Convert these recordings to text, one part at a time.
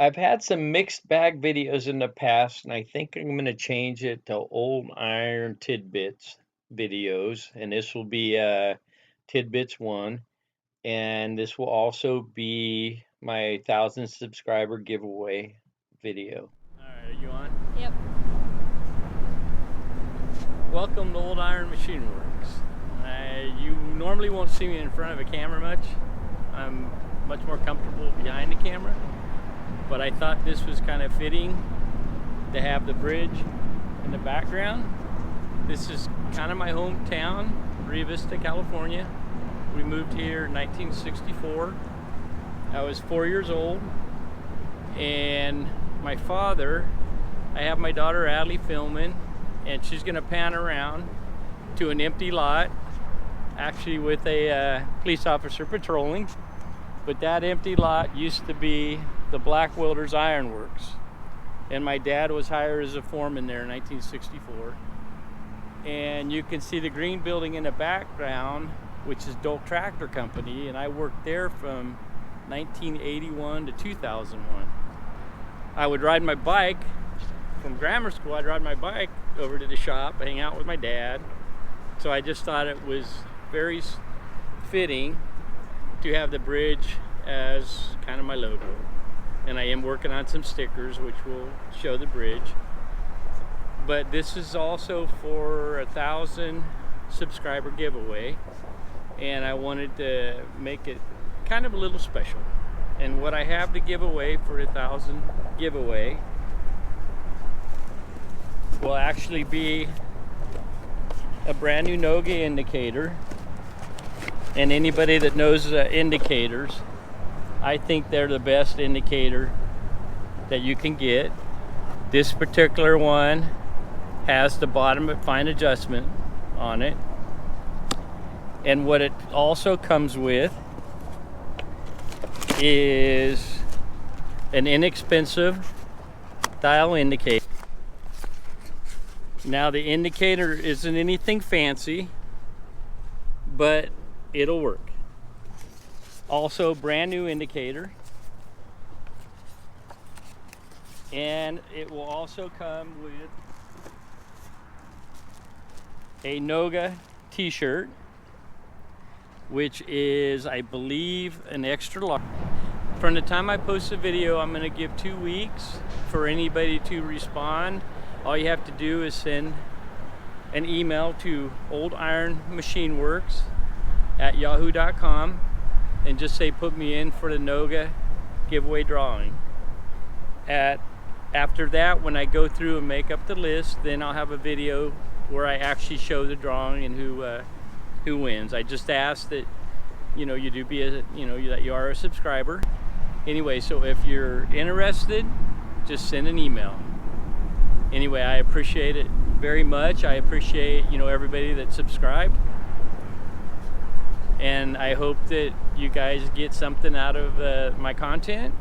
I've had some mixed bag videos in the past, and I think I'm going to change it to old Iron Tidbits videos. And this will be Tidbits 1. And this will also be my 1,000 subscriber giveaway video. All right, are you on? Yep. Welcome to Old Iron Machine Works. You normally won't see me in front of a camera much. I'm much more comfortable behind the camera, but I thought this was kind of fitting to have the bridge in the background. This is kind of my hometown, Rio Vista, California. We moved here in 1964. I was 4 years old, and my father, I have my daughter Adley filming, and she's gonna pan around to an empty lot, actually with a police officer patrolling. But that empty lot used to be the Black Welders Iron Works, and my dad was hired as a foreman there in 1964. And you can see the green building in the background, which is Doak Tractor Company, and I worked there from 1981 to 2001. I would ride my bike from grammar school. I'd ride my bike over to the shop, hang out with my dad. So I just thought it was very fitting to have the bridge as kind of my logo. And I am working on some stickers which will show the bridge. But this is also for 1,000 subscriber giveaway, and I wanted to make it kind of a little special. And what I have to give away for 1,000 giveaway will actually be a brand new Noga indicator. And anybody that knows indicators, I think they're the best indicator that you can get. This particular one has the bottom fine adjustment on it. And what it also comes with is an inexpensive dial indicator. Now the indicator isn't anything fancy, but it'll work. Also brand new indicator. And it will also come with a Noga t-shirt, which is, I believe, an extra large. From the time I post a video, I'm going to give 2 weeks for anybody to respond. All you have to do is send an email to oldironmachineworks@yahoo.com and just say put me in for the Noga giveaway drawing. After that, when I go through and make up the list, then I'll have a video where I actually show the drawing and who wins. I just ask that you do be that you are a subscriber. Anyway, so if you're interested, just send an email. Anyway, I appreciate it very much. I appreciate everybody that subscribed, and I hope that you guys get something out of my content.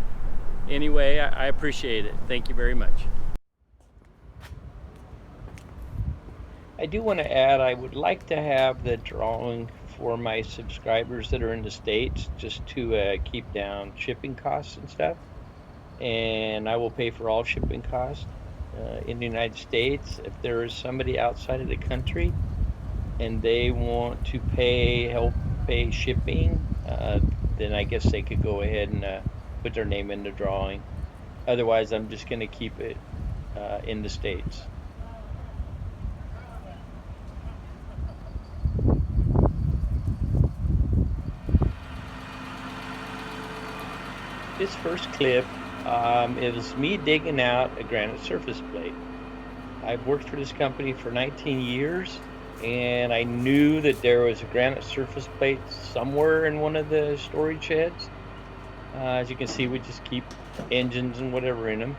Anyway, I appreciate it. Thank you very much. I do want to add, I would like to have the drawing for my subscribers that are in the States, just to keep down shipping costs and stuff. And I will pay for all shipping costs in the United States. If there is somebody outside of the country and they want to help pay shipping, then I guess they could go ahead and put their name in the drawing. Otherwise, I'm just going to keep it in the States. This first clip, it was me digging out a granite surface plate. I've worked for this company for 19 years, and I knew that there was a granite surface plate somewhere in one of the storage sheds. As you can see, we just keep engines and whatever in them,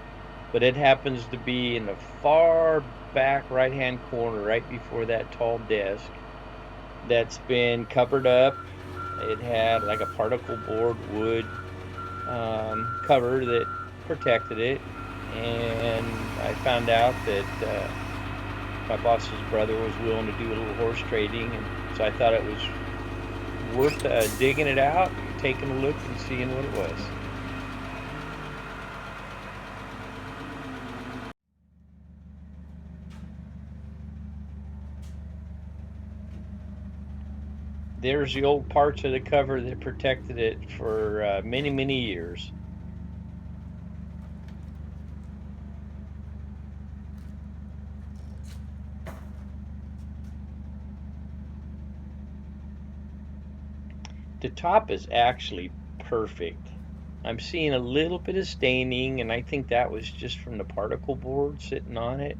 but it happens to be in the far back right-hand corner, right before that tall desk that's been covered up. It had like a particle board wood cover that protected it, and I found out that my boss's brother was willing to do a little horse trading, and so I thought it was worth digging it out, taking a look and seeing what it was. There's the old parts of the cover that protected it for many, many years. The top is actually perfect. I'm seeing a little bit of staining, and I think that was just from the particle board sitting on it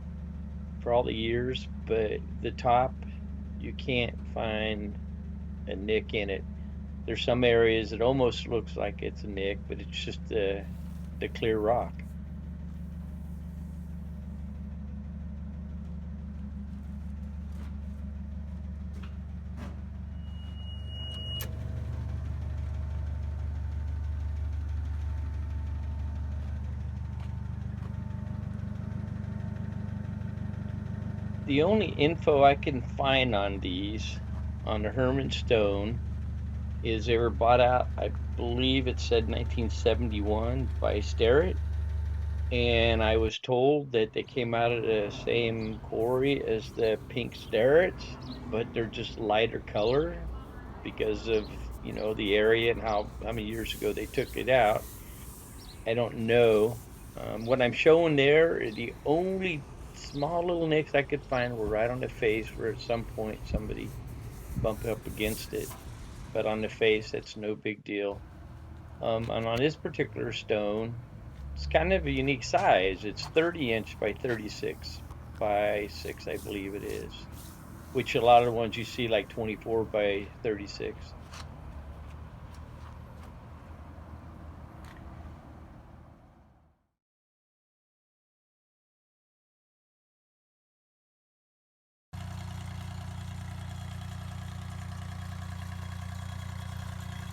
for all the years, but the top, you can't find a nick in it. There's some areas it almost looks like it's a nick, but it's just the clear rock. The only info I can find on these, on the Herman Stone, is they were bought out, I believe it said 1971 by Starrett, and I was told that they came out of the same quarry as the pink Starretts, but they're just lighter color because of, the area and how many years ago they took it out. I don't know. What I'm showing there, the only small little nicks I could find were right on the face where at some point somebody bumped up against it. But on the face, that's no big deal. And on this particular stone, it's kind of a unique size. It's 30-inch by 36 by 6, I believe it is, which a lot of the ones you see like 24 by 36.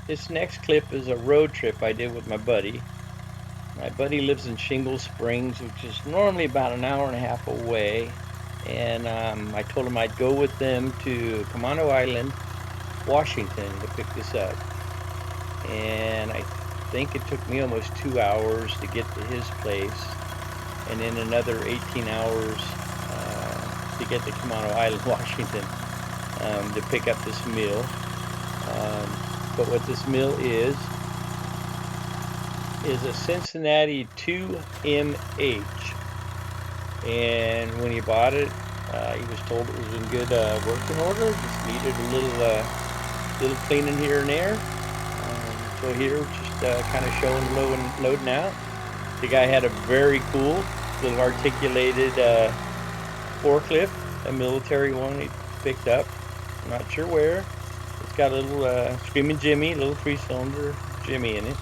This next clip is a road trip I did with my buddy. My buddy lives in Shingle Springs, which is normally about an hour and a half away. And I told him I'd go with them to Camano Island, Washington, to pick this up. And I think it took me almost 2 hours to get to his place, and then another 18 hours to get to Camano Island, Washington, to pick up this mill. But what this mill is a Cincinnati 2MH. And when he bought it, he was told it was in good working order, just needed a little cleaning here and there. So here, just kind of showing loading out. The guy had a very cool little articulated forklift, a military one he picked up. I'm not sure where. It's got a little Screaming Jimmy, little 3-cylinder Jimmy in it.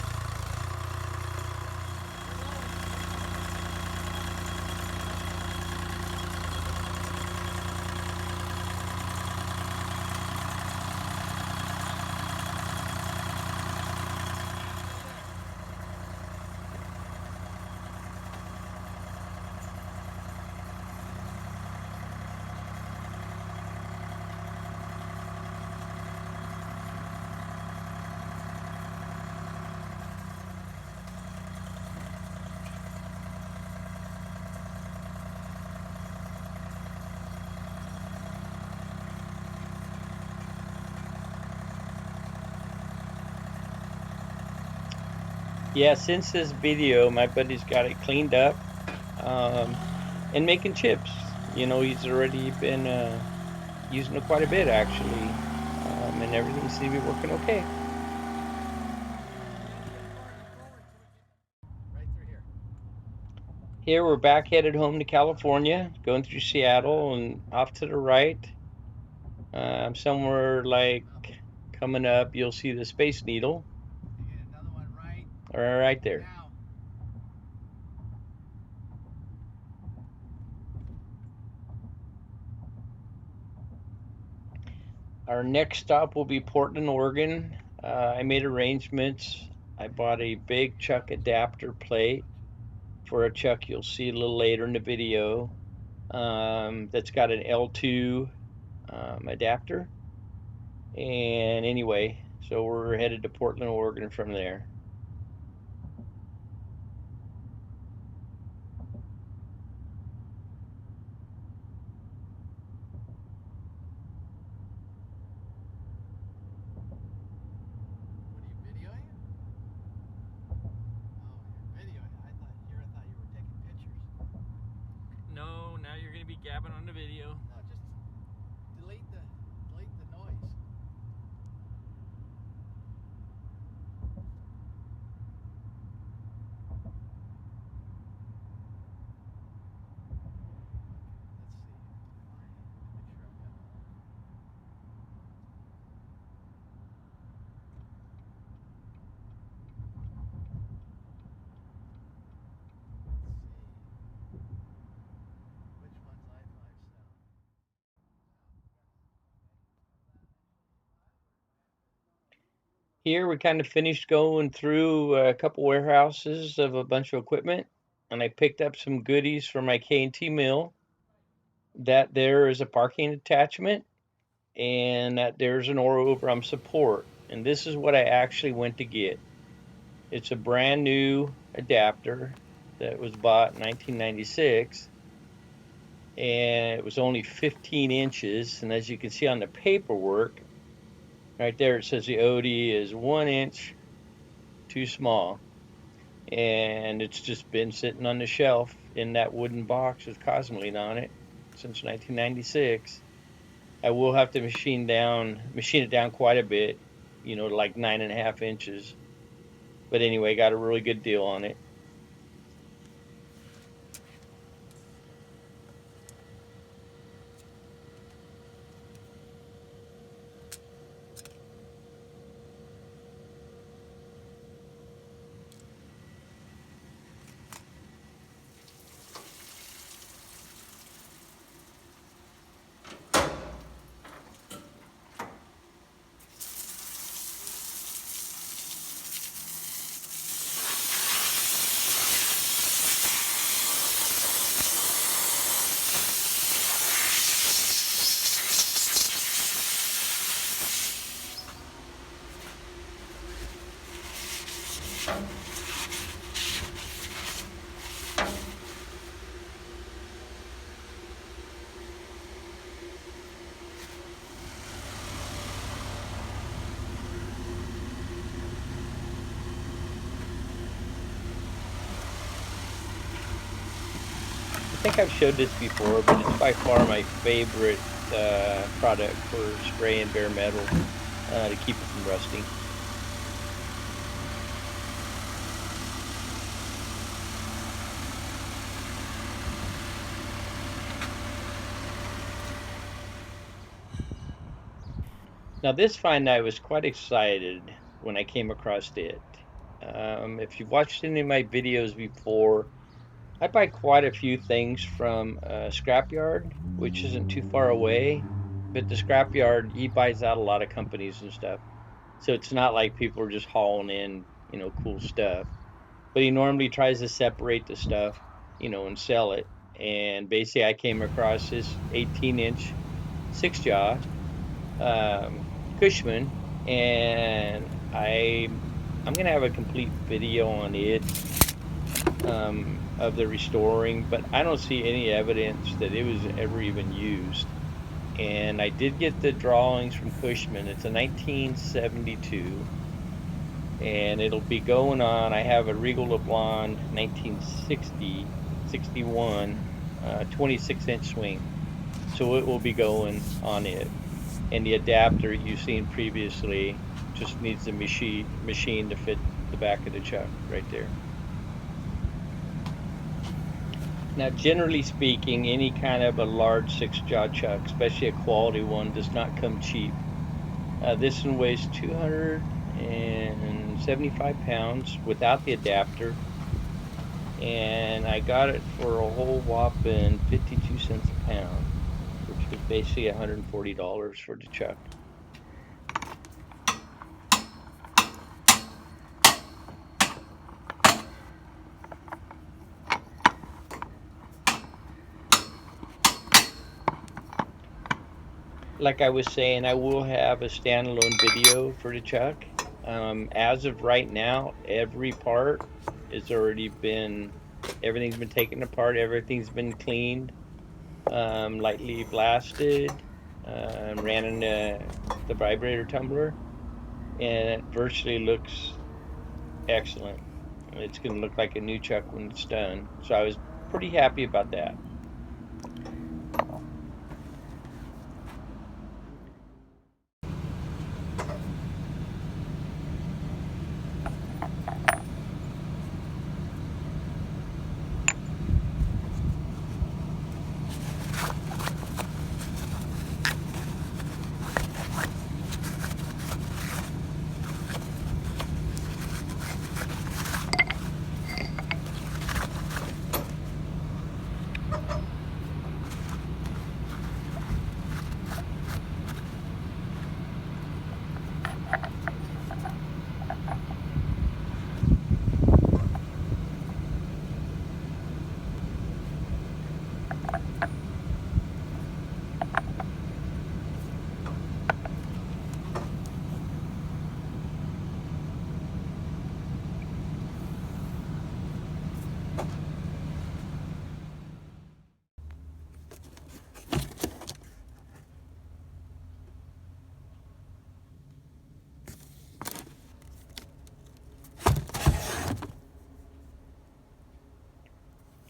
Yeah, since this video, my buddy's got it cleaned up um, and making chips. He's already been using it quite a bit actually, and everything seems to be working okay. Here we're back headed home to California, going through Seattle and off to the right. Somewhere like coming up, you'll see the Space Needle. Another one Right there. now. Our next stop will be Portland, Oregon. I made arrangements. I bought a big chuck adapter plate for a chuck you'll see a little later in the video, that's got an L2 adapter. And anyway, so we're headed to Portland, Oregon from there. jabbing on the video. No, just delete the noise. Let's see. Make sure I've got it all. Which one's I5 sound? Here we kind of finished going through a couple warehouses of a bunch of equipment, and I picked up some goodies for my K&T mill. That there is a parking attachment, and that there's an over on support. And this is what I actually went to get. It's a brand new adapter that was bought in 1996, and it was only 15 inches. And as you can see on the paperwork, right there, it says the OD is 1 inch too small. And it's just been sitting on the shelf in that wooden box with Cosmoline on it since 1996. I will have to machine it down quite a bit, like 9.5 inches. But anyway, got a really good deal on it. I think I've showed this before, but it's by far my favorite product for spraying bare metal to keep it from rusting. Now this find, I was quite excited when I came across it. If you've watched any of my videos before, I buy quite a few things from a scrapyard, which isn't too far away. But the scrapyard, he buys out a lot of companies and stuff. So it's not like people are just hauling in, cool stuff. But he normally tries to separate the stuff, and sell it. And basically, I came across this 18-inch 6-jaw Cushman, and I'm gonna have a complete video on it. Of the restoring, but I don't see any evidence that it was ever even used. And I did get the drawings from Cushman. It's a 1972, and it'll be going on. I have a Regal LeBlanc 1961 26-inch swing, so it will be going on it. And the adapter you've seen previously just needs the machine to fit the back of the chuck right there. Now, generally speaking, any kind of a large 6-jaw chuck, especially a quality one, does not come cheap. This one weighs 275 pounds without the adapter, and I got it for a whole whopping 52 cents a pound, which is basically $140 for the chuck. Like I was saying, I will have a standalone video for the chuck. As of right now, every part has already everything's been taken apart, everything's been cleaned, lightly blasted, ran in the vibrator tumbler, and it virtually looks excellent. It's going to look like a new chuck when it's done. So I was pretty happy about that.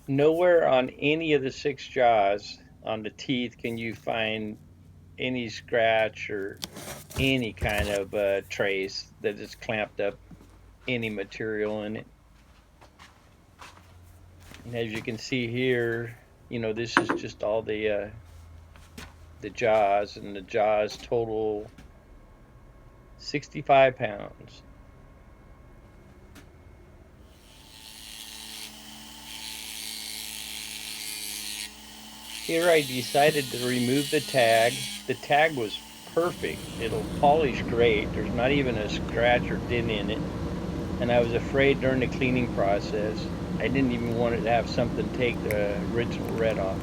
Nowhere on any of the 6 jaws on the teeth can you find any scratch or any kind of trace that has clamped up any material in it. And as you can see here, this is just all the jaws, and the jaws total 65 pounds. Here I decided to remove the tag. The tag was perfect. It'll polish great. There's not even a scratch or dent in it. And I was afraid during the cleaning process, I didn't even want it to have something take the original red off.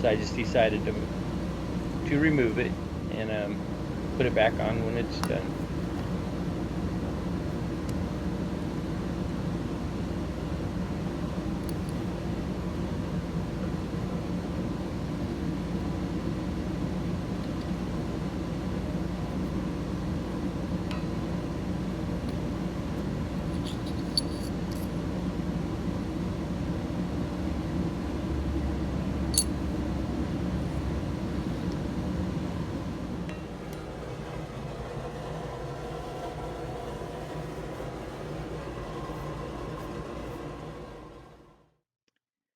So I just decided to remove it and put it back on when it's done.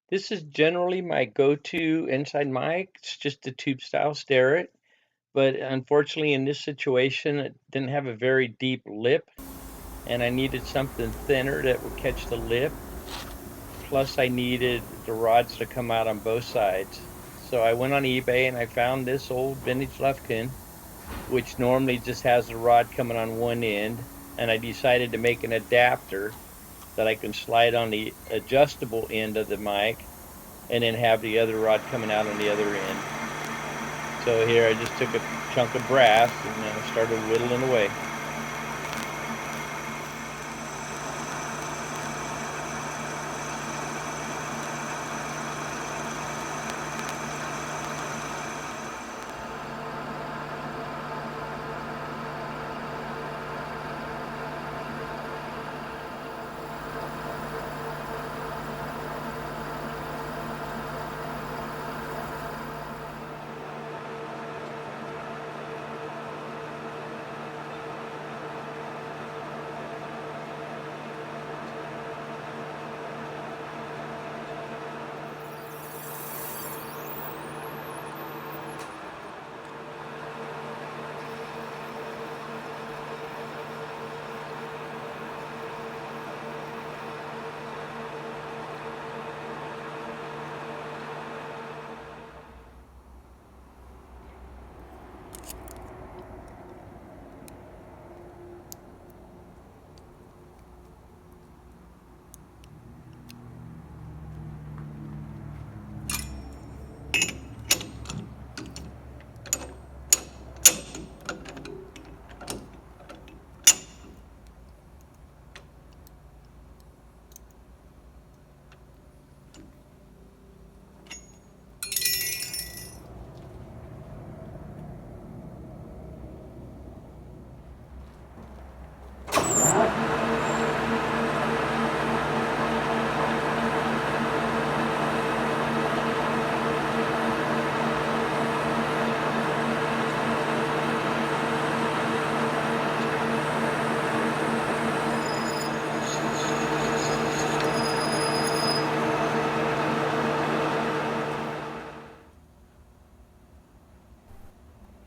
This is generally my go-to inside mic. It's just a tube style sterret, but unfortunately in this situation it didn't have a very deep lip, and I needed something thinner that would catch the lip. Plus I needed the rods to come out on both sides. So I went on eBay and I found this old vintage Lufkin, which normally just has the rod coming on one end, and I decided to make an adapter that I can slide on the adjustable end of the mic and then have the other rod coming out on the other end. So here I just took a chunk of brass and started whittling away.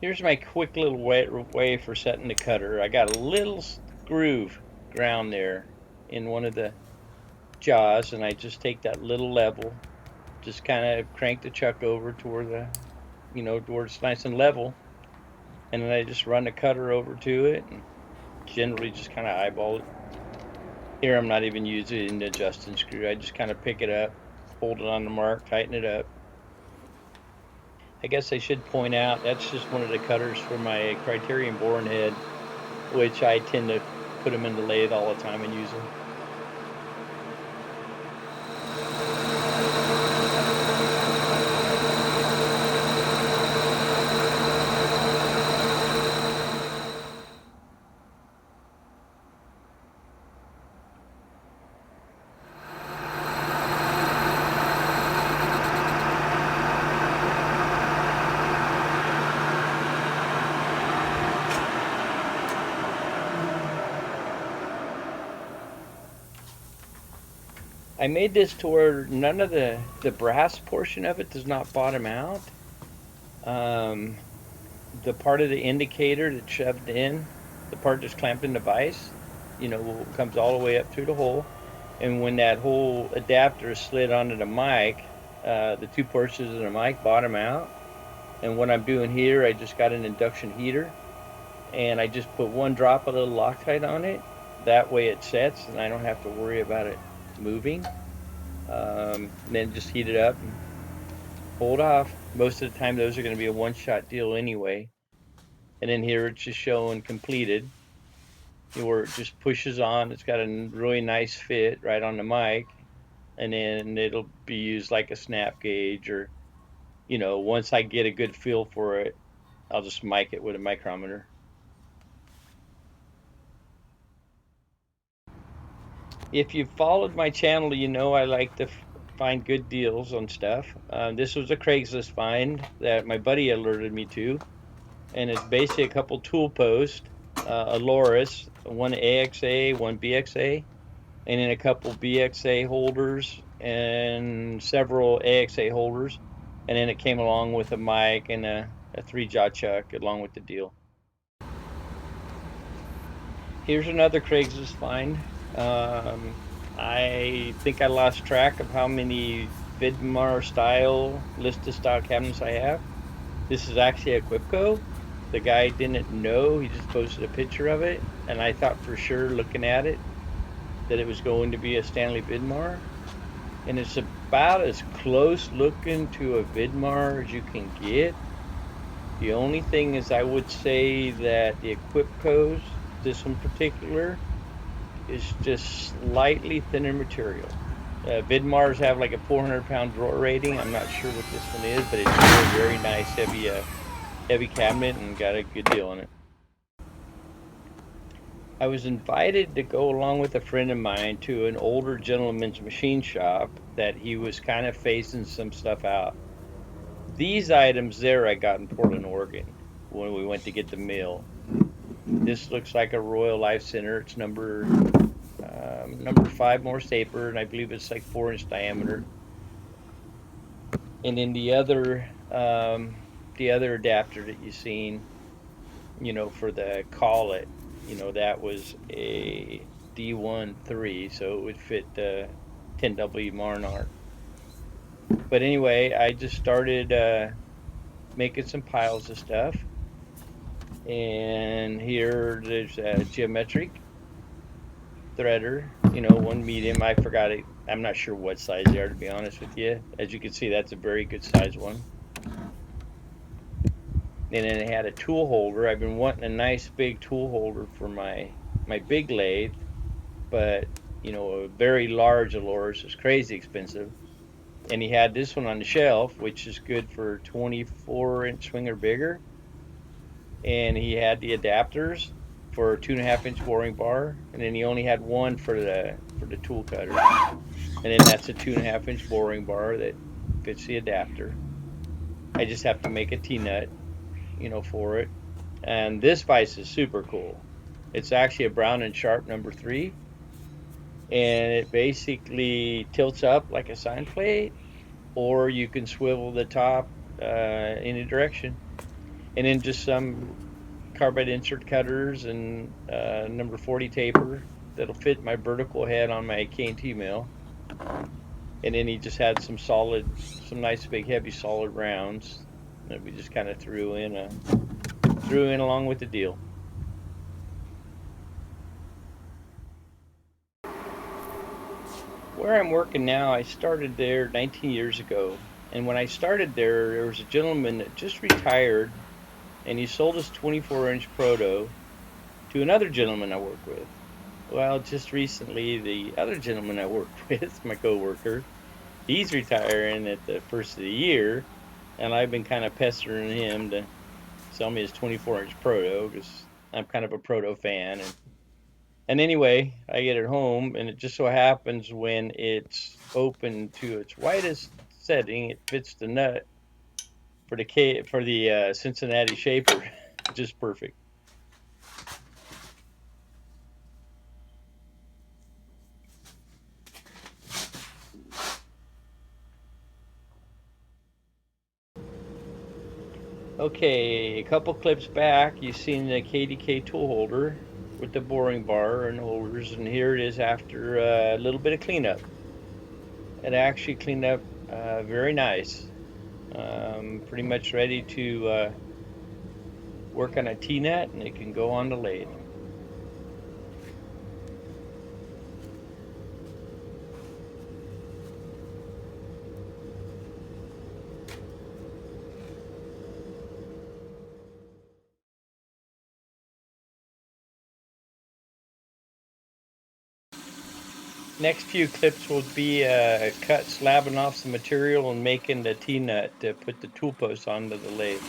Here's my quick little way for setting the cutter. I got a little groove ground there in one of the jaws, and I just take that little level, just kind of crank the chuck over to where to where it's nice and level, and then I just run the cutter over to it and generally just kind of eyeball it. Here I'm not even using the adjusting screw. I just kind of pick it up, hold it on the mark, tighten it up. I guess I should point out that's just one of the cutters for my Criterion boring head, which I tend to put them in the lathe all the time and use them. I made this to where none of the brass portion of it does not bottom out. The part of the indicator that's shoved in, the part that's clamped in the vise, comes all the way up through the hole. And when that whole adapter is slid onto the mic, the two portions of the mic bottom out. And what I'm doing here, I just got an induction heater, and I just put one drop of little Loctite on it. That way it sets, and I don't have to worry about it moving. And then just heat it up and pull it off. Most of the time, those are going to be a one-shot deal anyway. And then here it's just showing completed, where it just pushes on. It's got a really nice fit right on the mic, and then it'll be used like a snap gauge, or once I get a good feel for it, I'll just mic it with a micrometer. If you've followed my channel, I like to find good deals on stuff. This was a Craigslist find that my buddy alerted me to, and it's basically a couple tool posts, a Loris, one AXA, one BXA, and then a couple BXA holders and several AXA holders, and then it came along with a mic and a 3-jaw chuck along with the deal. Here's another Craigslist find. I think I lost track of how many Vidmar style, Lista style cabinets I have. This is actually a Quipco. The guy didn't know, he just posted a picture of it, and I thought for sure looking at it that it was going to be a Stanley Vidmar. And it's about as close looking to a Vidmar as you can get. The only thing is, I would say that the Equipcos, this one particular, is just slightly thinner material. Vidmars have like a 400-pound drawer rating. I'm not sure what this one is, but it's a very nice heavy cabinet and got a good deal on it. I was invited to go along with a friend of mine to an older gentleman's machine shop that he was kind of phasing some stuff out. These items there I got in Portland, Oregon when we went to get the mill. This looks like a Royal Life Center. It's number 5 Morse taper, and I believe it's like 4-inch diameter. And then the other adapter that you've seen, for the collet, that was a D13, so it would fit the 10W Marnart. But anyway, I just started making some piles of stuff. And here there's a geometric threader, one medium. I forgot it. I'm not sure what size they are, to be honest with you. As you can see, that's a very good size one. And then it had a tool holder. I've been wanting a nice big tool holder for my big lathe, but a very large Aloris is crazy expensive. And he had this one on the shelf, which is good for 24-inch swing or bigger. And he had the adapters for 2.5-inch boring bar, and then he only had one for the tool cutter. And then that's a 2.5-inch boring bar that fits the adapter. I just have to make a T-nut, for it. And this vise is super cool. It's actually a Brown and Sharp number 3, and it basically tilts up like a sign plate, or you can swivel the top any direction. And then just some carbide insert cutters and number 40 taper that'll fit my vertical head on my K&T mill. And then he just had some nice big heavy solid rounds that we just kind of threw in along with the deal. Where I'm working now, I started there 19 years ago. And when I started there was a gentleman that just retired, and he sold his 24-inch proto to another gentleman I work with. Well, just recently, the other gentleman I work with, my coworker, he's retiring at the first of the year, and I've been kind of pestering him to sell me his 24-inch proto, because I'm kind of a proto fan. And anyway, I get it home, and it just so happens when it's open to its widest setting, it fits the nut for the Cincinnati shaper, just perfect. Okay, a couple clips back, you've seen the KDK tool holder with the boring bar and holders, and here it is after a little bit of cleanup. It actually cleaned up very nice. Pretty much ready to work on a T-net, and it can go on the lathe. Next few clips will be cut slabbing off some material and making the T-nut to put the tool post onto the lathe.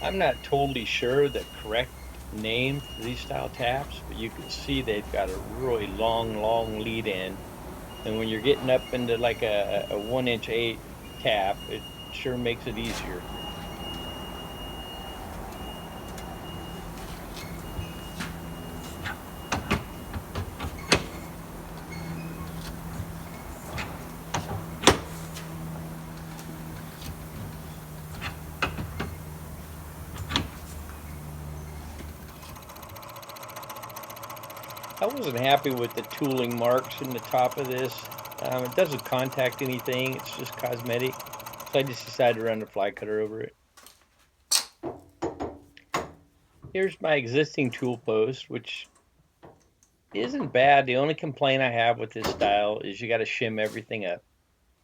I'm not totally sure the correct name for these style taps, but you can see they've got a really long lead in. And when you're getting up into like a 1 inch 8 tap, it sure makes it easier. I wasn't happy with the tooling marks in the top of this. It doesn't contact anything, it's just cosmetic. So I just decided to run the fly cutter over it. Here's my existing tool post, which isn't bad. The only complaint I have with this style is you got to shim everything up.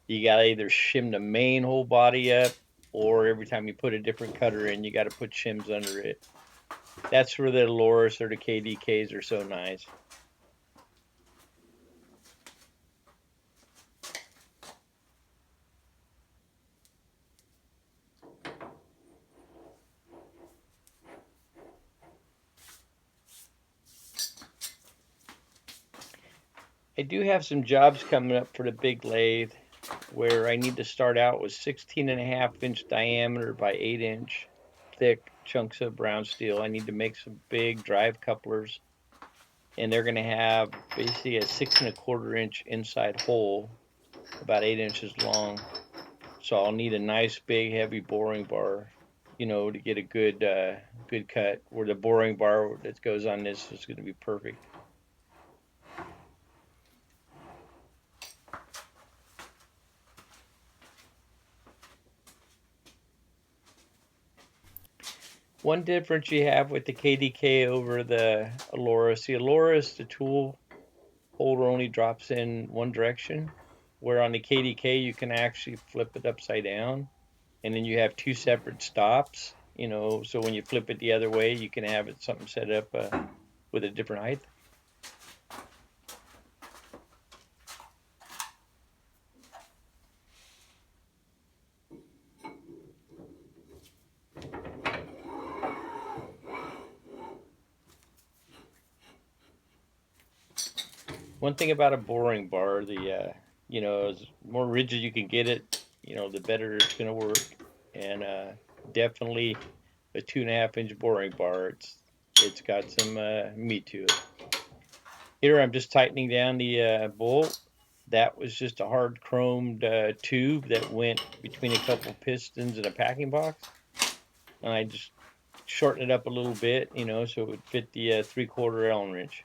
You got to either shim the main whole body up, or every time you put a different cutter in, you got to put shims under it. That's where the Loris or the KDKs are so nice. I do have some jobs coming up for the big lathe where I need to start out with 16.5 inch diameter by 8 inch thick chunks of brown steel. I need to make some big drive couplers, and they're going to have basically a 6¼ inch inside hole, about 8 inches long. So I'll need a nice big heavy boring bar, to get a good cut. Where the boring bar that goes on this is going to be perfect. One difference you have with the KDK over the Aloris, the tool holder only drops in one direction, where on the KDK you can actually flip it upside down, and then you have two separate stops, so when you flip it the other way, you can have it something set up with a different height. One thing about a boring bar, as more rigid you can get it, the better it's going to work. And definitely a 2.5 inch boring bar. It's got some meat to it. Here I'm just tightening down the bolt. That was just a hard chromed tube that went between a couple pistons and a packing box. And I just shortened it up a little bit, so it would fit the 3/4 Allen wrench.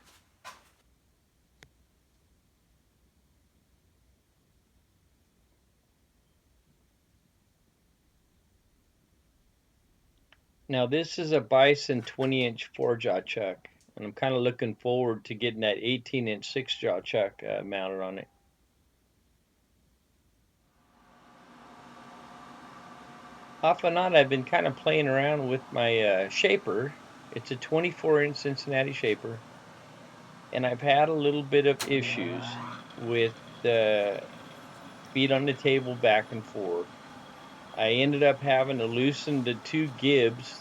Now this is a Bison 20-inch 4-jaw chuck, and I'm kind of looking forward to getting that 18-inch 6-jaw chuck mounted on it. Off and on, I've been kind of playing around with my shaper. It's a 24-inch Cincinnati shaper, and I've had a little bit of issues with the feet on the table back and forth. I ended up having to loosen the two gibs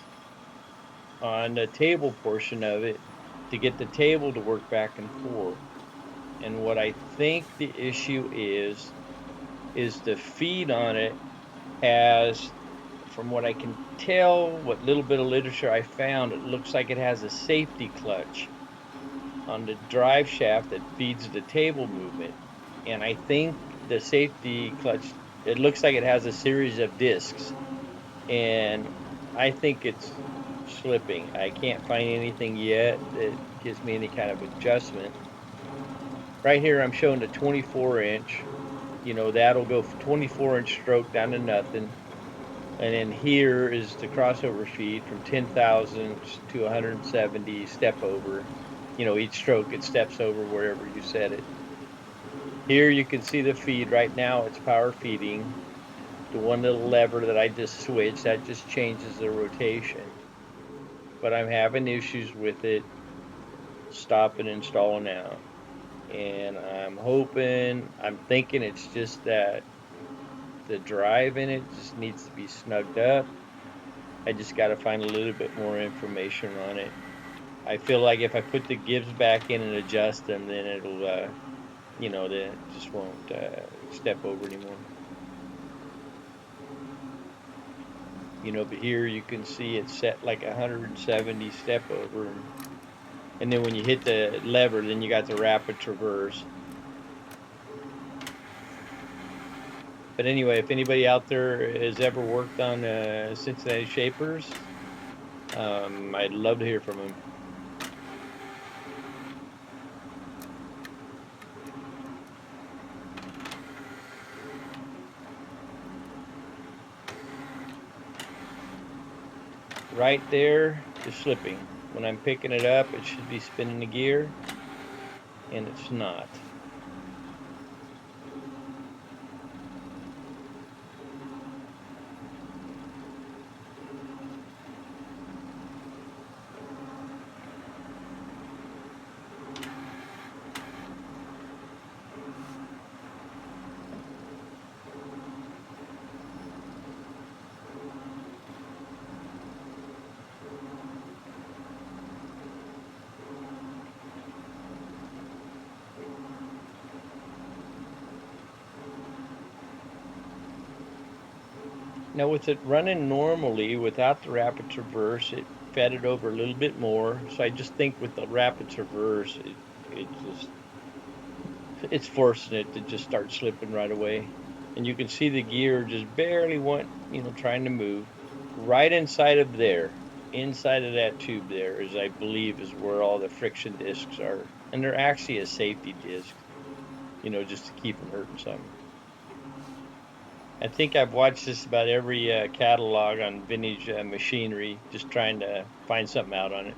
on the table portion of it to get the table to work back and forth. And what I think the issue is the feed on it has, from what I can tell, what little bit of literature I found, it looks like it has a safety clutch on the drive shaft that feeds the table movement. And I think the safety clutch, it looks like it has a series of discs, and I think it's slipping. I can't find anything yet that gives me any kind of adjustment. Right here I'm showing the 24-inch. That'll go 24-inch stroke down to nothing. And then here is the crossover feed from 10 thousandths to 170 step over. Each stroke it steps over wherever you set it. Here you can see the feed. Right now it's power feeding. The one little lever that I just switched, that just changes the rotation. But I'm having issues with it stopping and installing out. And I'm thinking it's just that the drive in it just needs to be snugged up. I just got to find a little bit more information on it. I feel like if I put the gibs back in and adjust them, then it'll, then it just won't step over anymore. But here you can see it's set like 170 step over. And then when you hit the lever, then you got the rapid traverse. But anyway, if anybody out there has ever worked on Cincinnati shapers, I'd love to hear from them. Right there is slipping. When I'm picking it up, it should be spinning the gear, and it's not. Now with it running normally without the rapid traverse, it fed it over a little bit more. So I just think with the rapid traverse, it's forcing it to just start slipping right away. And you can see the gear just barely trying to move. Right inside of that tube there is, I believe, is where all the friction discs are. And they're actually a safety disc, just to keep from hurting something. I think I've watched this about every catalog on vintage machinery, just trying to find something out on it.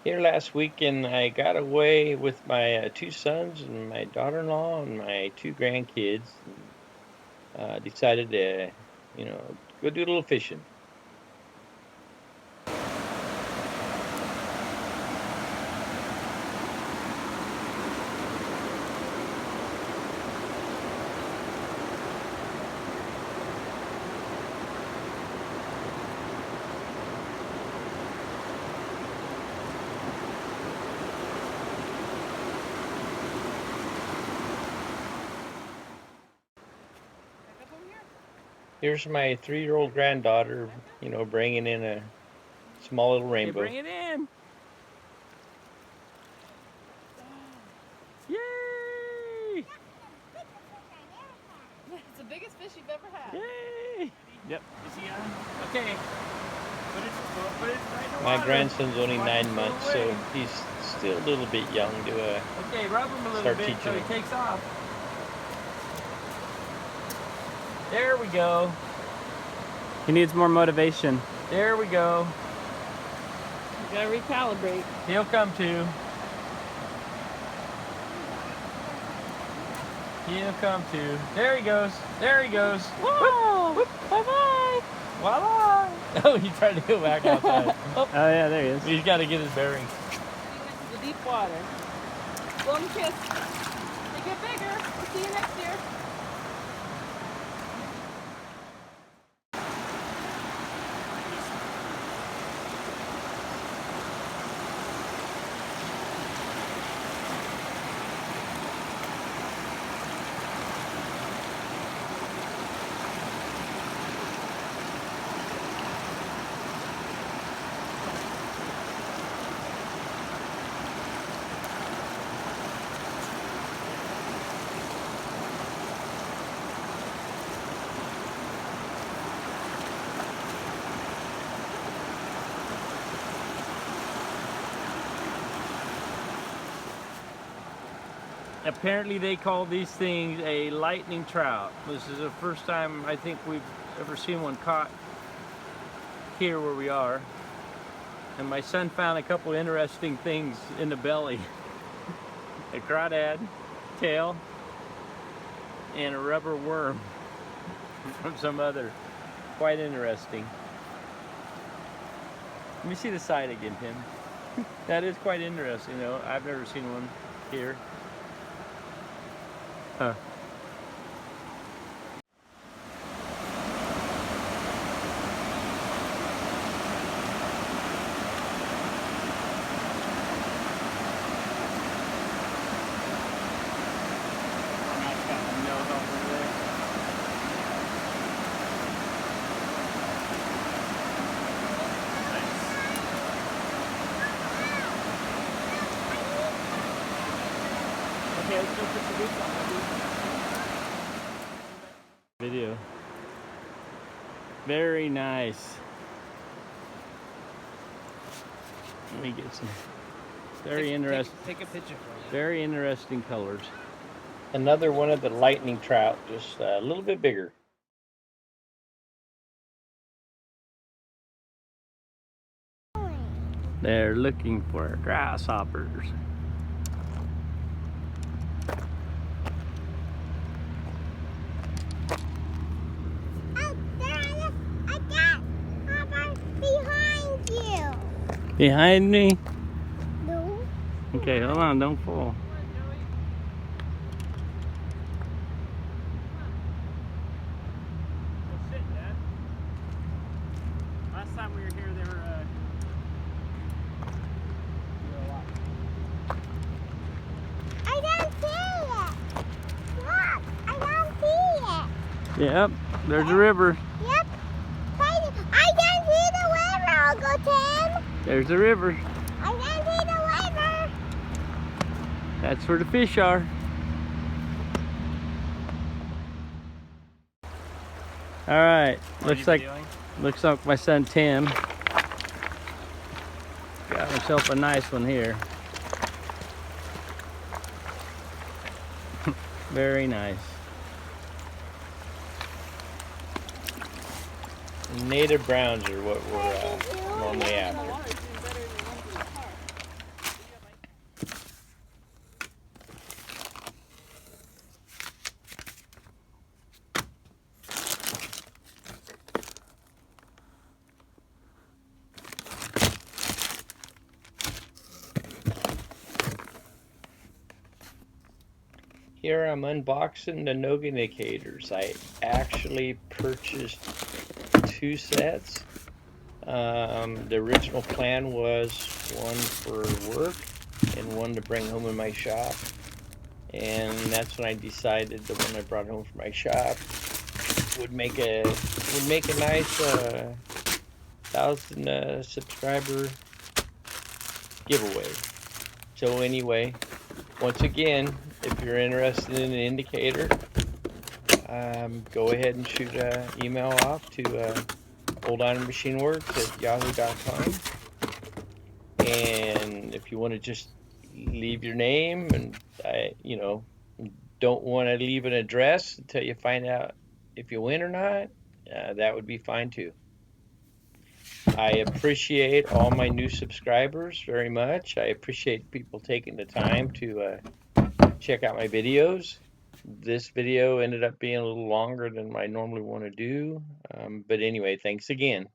Here last weekend, I got away with my two sons and my daughter-in-law and my two grandkids, and decided to, go do a little fishing. Here's my 3-year-old granddaughter, bringing in a small little rainbow. Okay, bring it in. Yay! It's the biggest fish you've ever had. Yay! Yep. Is he on? Okay. Put it right in the My water. grandson's only Watch 9 it go months, away. so he's still a little bit young to Okay, rub him a little start bit teaching so he him. takes off. There we go. He needs more motivation. There we go. You gotta recalibrate. He'll come to. He'll come to. There he goes. There he goes. Whoa! Bye-bye! Voila! Oh, he tried to go back outside. Oh yeah, there he is. He's got to get his bearings. He went to the deep water. Golden kiss. They get bigger. We'll see you next year. Apparently they call these things a lightning trout. This is the first time I think we've ever seen one caught here where we are. And my son found a couple interesting things in the belly. A crawdad tail and a rubber worm from some other. Quite interesting. Let me see the side again, Tim. That is quite interesting though. I've never seen one here. Huh. Okay, let's go put the boots on. Video. Very nice. Let me get some very interesting. Take a picture for me. Very interesting colors. Another one of the lightning trout, just a little bit bigger. They're looking for grasshoppers. Behind me? No. Okay, hold on, don't fall. Last time we were here, they were a lot. I don't see it. Look, I Yep, there's a river. Yep. I can see the river, Uncle Tim. There's the river. I can see the river. That's where the fish are. All right, looks like my son Tim got himself a nice one here. Very nice. Native browns are what we're normally The after. water's doing better than the ones in the car. Here I'm unboxing the Noga indicators. I actually purchased 2 sets. The original plan was one for work and one to bring home in my shop. And that's when I decided the one I brought home from my shop would make a nice 1,000 subscriber giveaway. So anyway, once again, if you're interested in an indicator, go ahead and shoot an email off to oldironmachineworks@yahoo.com. And if you want to just leave your name and don't want to leave an address until you find out if you win or not, that would be fine too. I appreciate all my new subscribers very much. I appreciate people taking the time to check out my videos. This video ended up being a little longer than I normally want to do. But anyway, thanks again.